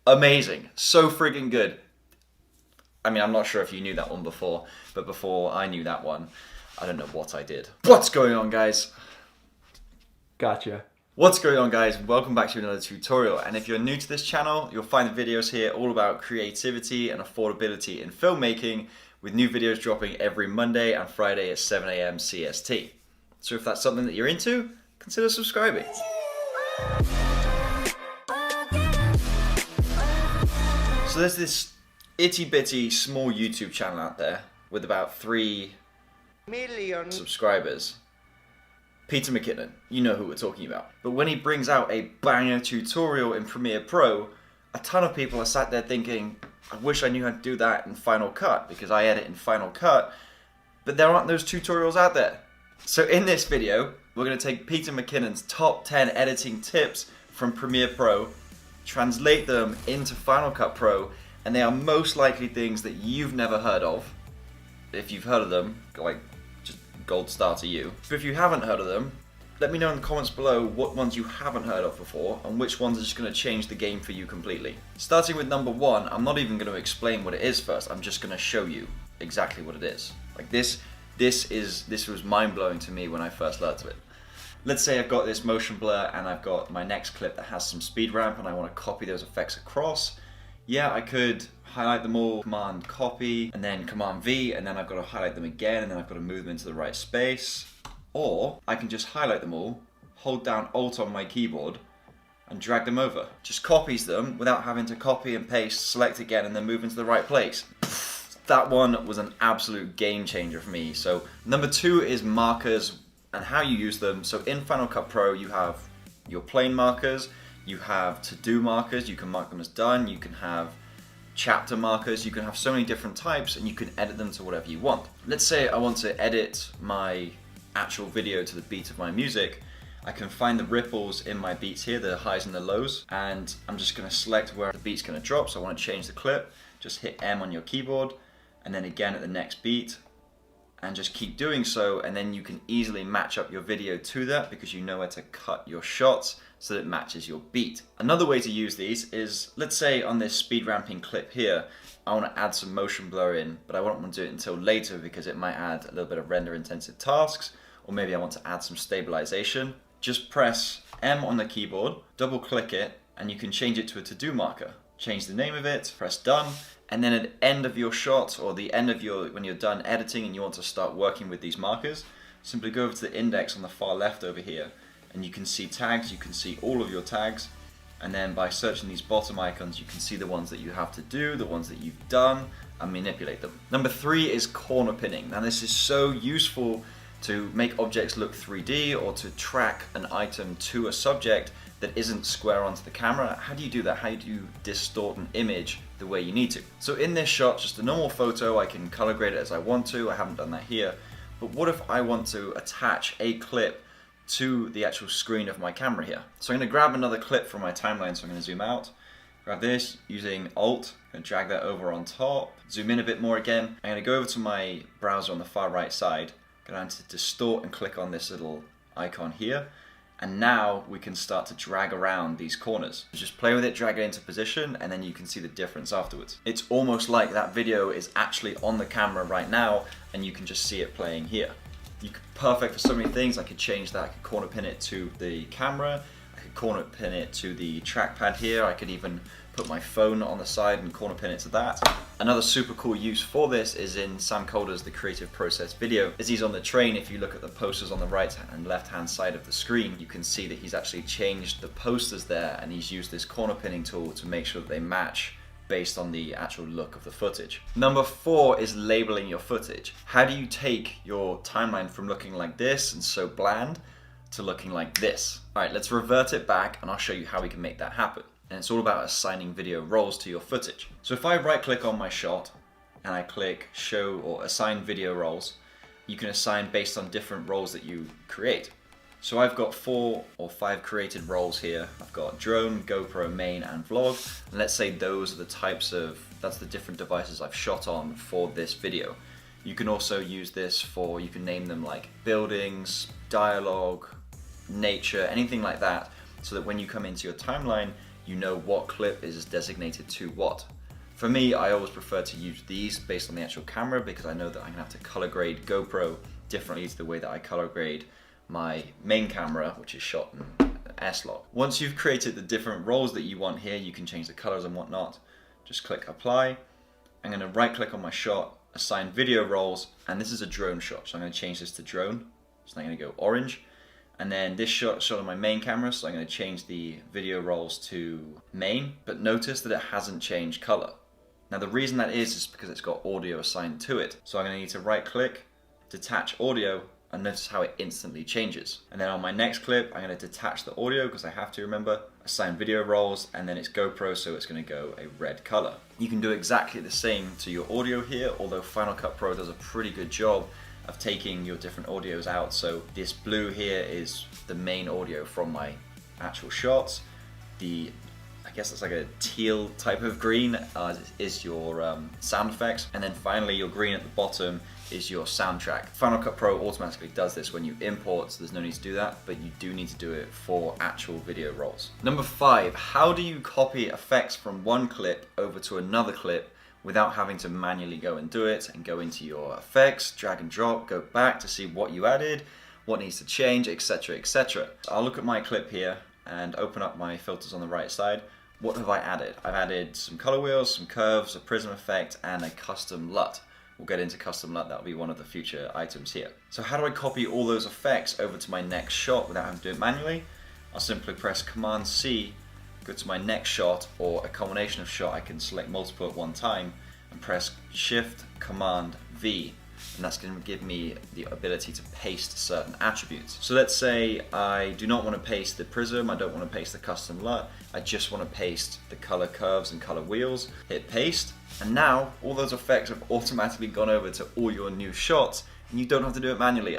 Amazing. So friggin' good. I mean, I'm not sure if you knew that one before, but before I knew that one, I don't know what I did. What's going on, guys? Gotcha. What's going on, guys? Welcome back to another tutorial. And if you're new to this channel, you'll find the videos here all about creativity and affordability in filmmaking, with new videos dropping every Monday and Friday at 7 a.m. CST. So if that's something that you're into, consider subscribing. So there's this itty bitty small YouTube channel out there with about 3 million subscribers. Peter McKinnon, you know who we're talking about. But when he brings out a banger tutorial in Premiere Pro, a ton of people are sat there thinking, I wish I knew how to do that in Final Cut because I edit in Final Cut, but there aren't those tutorials out there. So in this video, we're going to take Peter McKinnon's top 10 editing tips from Premiere Pro, translate them into Final Cut Pro, and they are most likely things that you've never heard of. If you've heard of them, like, just gold star to you. But if you haven't heard of them, let me know in the comments below what ones you haven't heard of before and which ones are just going to change the game for you completely. Starting with number 1, I'm not even going to explain what it is first, I'm just going to show you exactly what it is. Like this was mind-blowing to me when I first learned of it. Let's say I've got this motion blur and I've got my next clip that has some speed ramp and I want to copy those effects across. Yeah, I could highlight them all, Command copy, and then Command V, and then I've got to highlight them again, and then I've got to move them into the right space. Or I can just highlight them all, hold down Alt on my keyboard, and drag them over. Just copies them without having to copy and paste, select again, and then move into the right place. That one was an absolute game changer for me. So number 2 is markers and how you use them. So in Final Cut Pro, you have your plane markers, you have to-do markers, you can mark them as done, you can have chapter markers, you can have so many different types and you can edit them to whatever you want. Let's say I want to edit my actual video to the beat of my music. I can find the ripples in my beats here, the highs and the lows, and I'm just going to select where the beat's going to drop. So I want to change the clip, just hit M on your keyboard, and then again at the next beat, and just keep doing so, and then you can easily match up your video to that because you know where to cut your shots so that it matches your beat. Another way to use these is, let's say on this speed ramping clip here, I want to add some motion blur in, but I won't want to do it until later because it might add a little bit of render intensive tasks, or maybe I want to add some stabilization. Just press M on the keyboard, double click it, and you can change it to a to-do marker. Change the name of it, press done, and then at the end of your shot, or the end of when you're done editing and you want to start working with these markers, simply go over to the index on the far left over here, and you can see tags, you can see all of your tags, and then by searching these bottom icons you can see the ones that you have to do, the ones that you've done, and manipulate them. Number 3 is corner pinning. Now this is so useful to make objects look 3D or to track an item to a subject that isn't square onto the camera. How do you do that? How do you distort an image the way you need to? So in this shot, just a normal photo, I can color grade it as I want to. I haven't done that here. But what if I want to attach a clip to the actual screen of my camera here? So I'm going to grab another clip from my timeline, so I'm going to zoom out, grab this using Alt, I'm going to drag that over on top, zoom in a bit more again. I'm going to go over to my browser on the far right side, go down to distort and click on this little icon here, and now we can start to drag around these corners. Just play with it, drag it into position, and then you can see the difference afterwards. It's almost like that video is actually on the camera right now, and you can just see it playing here. Perfect for so many things. I could change that. I could corner pin it to the camera. I could corner pin it to the trackpad here. I could even put my phone on the side and corner pin it to that. Another super cool use for this is in Sam Calder's The Creative Process video. As he's on the train, if you look at the posters on the right and left hand side of the screen, you can see that he's actually changed the posters there and he's used this corner pinning tool to make sure that they match based on the actual look of the footage. Number 4 is labeling your footage. How do you take your timeline from looking like this and so bland to looking like this? All right, let's revert it back and I'll show you how we can make that happen. And it's all about assigning video roles to your footage. So if I right click on my shot and I click show or assign video roles, you can assign based on different roles that you create. So I've got 4 or 5 created roles here. I've got drone, GoPro, main, and vlog. And let's say those are the that's the different devices I've shot on for this video. You can also use this for, you can name them like buildings, dialogue, nature, anything like that, so that when you come into your timeline, you know what clip is designated to what. For me, I always prefer to use these based on the actual camera because I know that I'm gonna have to color grade GoPro differently to the way that I color grade my main camera, which is shot in S-Log. Once you've created the different roles that you want here, you can change the colors and whatnot. Just click apply. I'm gonna right click on my shot, assign video roles, and this is a drone shot, so I'm gonna change this to drone. So I'm gonna go orange. And then this shot on my main camera, so I'm gonna change the video roles to main, but notice that it hasn't changed color. Now the reason that is because it's got audio assigned to it. So I'm gonna need to right click, detach audio, and notice how it instantly changes. And then on my next clip, I'm gonna detach the audio because I have to, remember, assign video roles, and then it's GoPro, so it's gonna go a red color. You can do exactly the same to your audio here, although Final Cut Pro does a pretty good job of taking your different audios out. So this blue here is the main audio from my actual shots. I guess it's like a teal type of green is your sound effects, and then finally your green at the bottom is your soundtrack. Final Cut Pro automatically does this when you import, so there's no need to do that, but you do need to do it for actual video rolls. Number 5, how do you copy effects from one clip over to another clip without having to manually go and do it and go into your effects, drag and drop, go back to see what you added, what needs to change, etc, etc. I'll look at my clip here and open up my filters on the right side. What have I added? I've added some color wheels, some curves, a prism effect, and a custom LUT. We'll get into custom LUT, that'll be one of the future items here. So how do I copy all those effects over to my next shot without having to do it manually? I'll simply press Command C, go to my next shot, or a combination of shot. I can select multiple at one time and press Shift Command V, and that's going to give me the ability to paste certain attributes. So let's say I do not want to paste the prism, I don't want to paste the custom LUT, I just want to paste the color curves and color wheels. Hit paste, and now all those effects have automatically gone over to all your new shots, and you don't have to do it manually.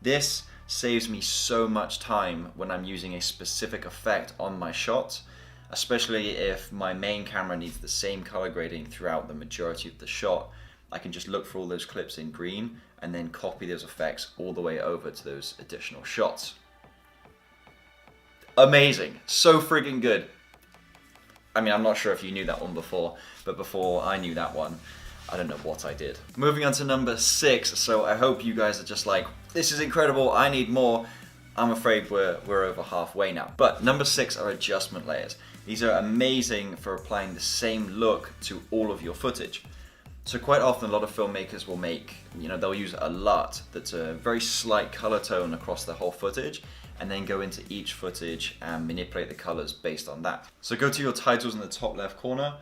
This saves me so much time when I'm using a specific effect on my shots, especially if my main camera needs the same color grading throughout the majority of the shot. I can just look for all those clips in green and then copy those effects all the way over to those additional shots. Amazing, so friggin' good. I mean, I'm not sure if you knew that one before, but before I knew that one, I don't know what I did. Moving on to number 6, so I hope you guys are just like, this is incredible, I need more. I'm afraid we're over halfway now. But number 6 are adjustment layers. These are amazing for applying the same look to all of your footage. So quite often a lot of filmmakers will make, they'll use a LUT that's a very slight color tone across the whole footage, and then go into each footage and manipulate the colors based on that. So go to your titles in the top left corner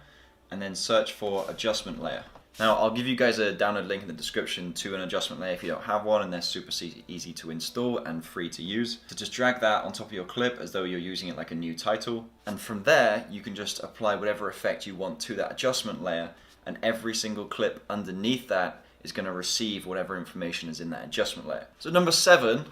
and then search for adjustment layer. Now I'll give you guys a download link in the description to an adjustment layer if you don't have one, and they're super easy to install and free to use. So just drag that on top of your clip as though you're using it like a new title, and from there you can just apply whatever effect you want to that adjustment layer, and every single clip underneath that is going to receive whatever information is in that adjustment layer. So number 7,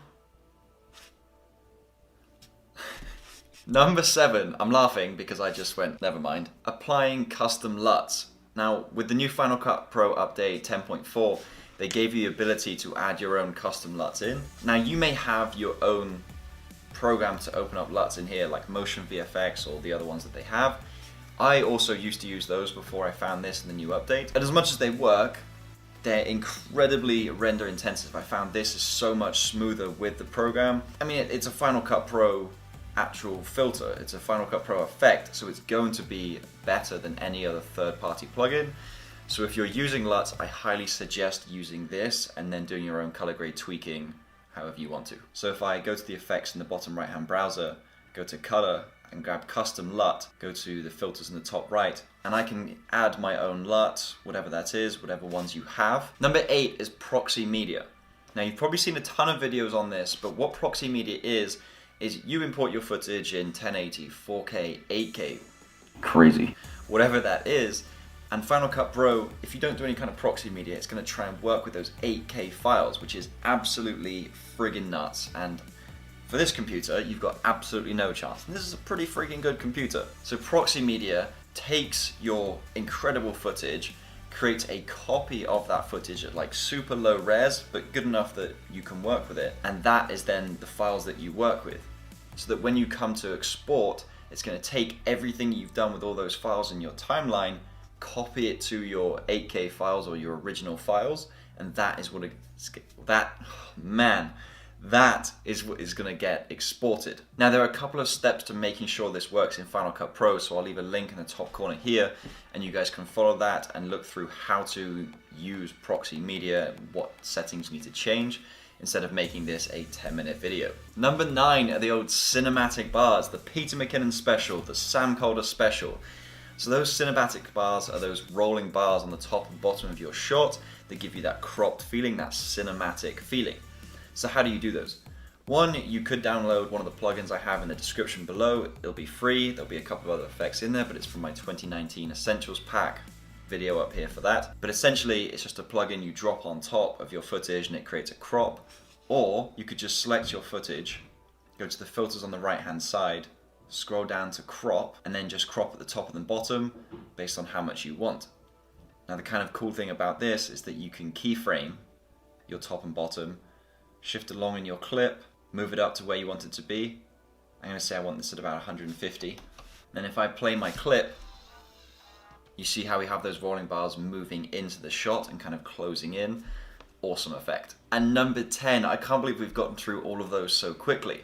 I'm laughing because I just went, never mind. Applying custom LUTs. Now, with the new Final Cut Pro update 10.4, they gave you the ability to add your own custom LUTs in. Now, you may have your own program to open up LUTs in here, like Motion VFX or the other ones that they have. I also used to use those before I found this in the new update. And as much as they work, they're incredibly render intensive. I found this is so much smoother with the program. I mean, it's a Final Cut Pro actual filter. It's a Final Cut Pro effect, so it's going to be better than any other third-party plugin. So if you're using LUTs, I highly suggest using this and then doing your own color grade tweaking however you want to. So if I go to the effects in the bottom right-hand browser, go to color, and grab custom LUT, go to the filters in the top right, and I can add my own LUT, whatever that is, whatever ones you have. Number 8 is proxy media. Now you've probably seen a ton of videos on this, but what proxy media is you import your footage in 1080, 4K, 8K, crazy, whatever that is, and Final Cut Pro, if you don't do any kind of proxy media, it's going to try and work with those 8K files, which is absolutely friggin' nuts. And for this computer, you've got absolutely no chance. And this is a pretty freaking good computer. So proxy media takes your incredible footage, creates a copy of that footage at like super low res, but good enough that you can work with it. And that is then the files that you work with. So that when you come to export, It's going to take everything you've done with all those files in your timeline, copy it to your 8K files or your original files, and that is what that is what is going to get exported. Now there are a couple of steps to making sure this works in Final Cut Pro, so I'll leave a link in the top corner here, and you guys can follow that and look through how to use proxy media, what settings you need to change, instead of making this a 10-minute video. Number 9 are the old cinematic bars, the Peter McKinnon special, the Sam Calder special. So those cinematic bars are those rolling bars on the top and bottom of your shot that give you that cropped feeling, that cinematic feeling. So how do you do those? One, you could download one of the plugins I have in the description below. It'll be free. There'll be a couple of other effects in there, but it's from my 2019 Essentials Pack video up here for that. But essentially, it's just a plugin you drop on top of your footage and it creates a crop. Or you could just select your footage, go to the filters on the right-hand side, scroll down to crop, and then just crop at the top and the bottom based on how much you want. Now the kind of cool thing about this is that you can keyframe your top and bottom, shift along in your clip, move it up to where you want it to be. I'm going to say I want this at about 150. Then if I play my clip, you see how we have those rolling bars moving into the shot and kind of closing in. Awesome effect. And number 10, I can't believe we've gotten through all of those so quickly.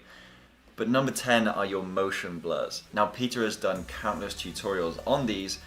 But number 10 are your motion blurs. Now Peter has done countless tutorials on these,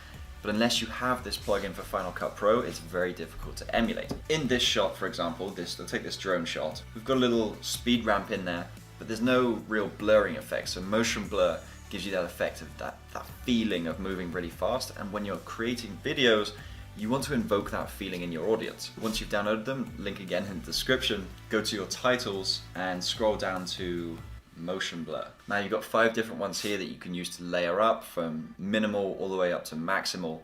but unless you have this plugin for Final Cut Pro, it's very difficult to emulate. In this shot, for example, let's take this drone shot. We've got a little speed ramp in there, but there's no real blurring effect. So motion blur gives you that effect of that feeling of moving really fast. And when you're creating videos, you want to invoke that feeling in your audience. Once you've downloaded them, link again in the description, go to your titles and scroll down to motion blur. Now you've got 5 different ones here that you can use to layer up from minimal all the way up to maximal,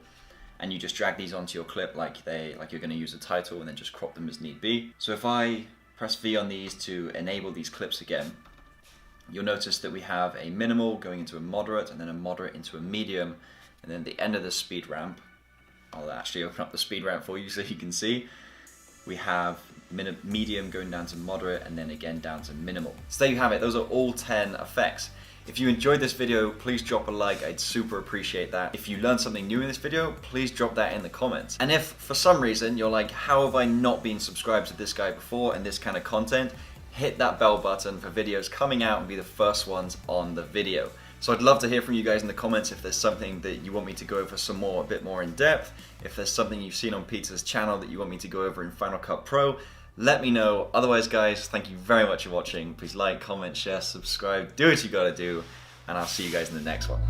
and you just drag these onto your clip like you're going to use a title and then just crop them as need be. So if I press V on these to enable these clips again, you'll notice that we have a minimal going into a moderate and then a moderate into a medium, and then at the end of the speed ramp, I'll actually open up the speed ramp for you so you can see, we have medium going down to moderate and then again down to minimal. So there you have it, those are all 10 effects. If you enjoyed this video, please drop a like, I'd super appreciate that. If you learned something new in this video, please drop that in the comments. And if for some reason you're like, how have I not been subscribed to this guy before and this kind of content, hit that bell button for videos coming out and be the first ones on the video. So I'd love to hear from you guys in the comments if there's something that you want me to go over a bit more in depth, if there's something you've seen on Peter's channel that you want me to go over in Final Cut Pro, let me know. Otherwise guys, thank you very much for watching. Please like, comment, share, subscribe, do what you gotta do, and I'll see you guys in the next one.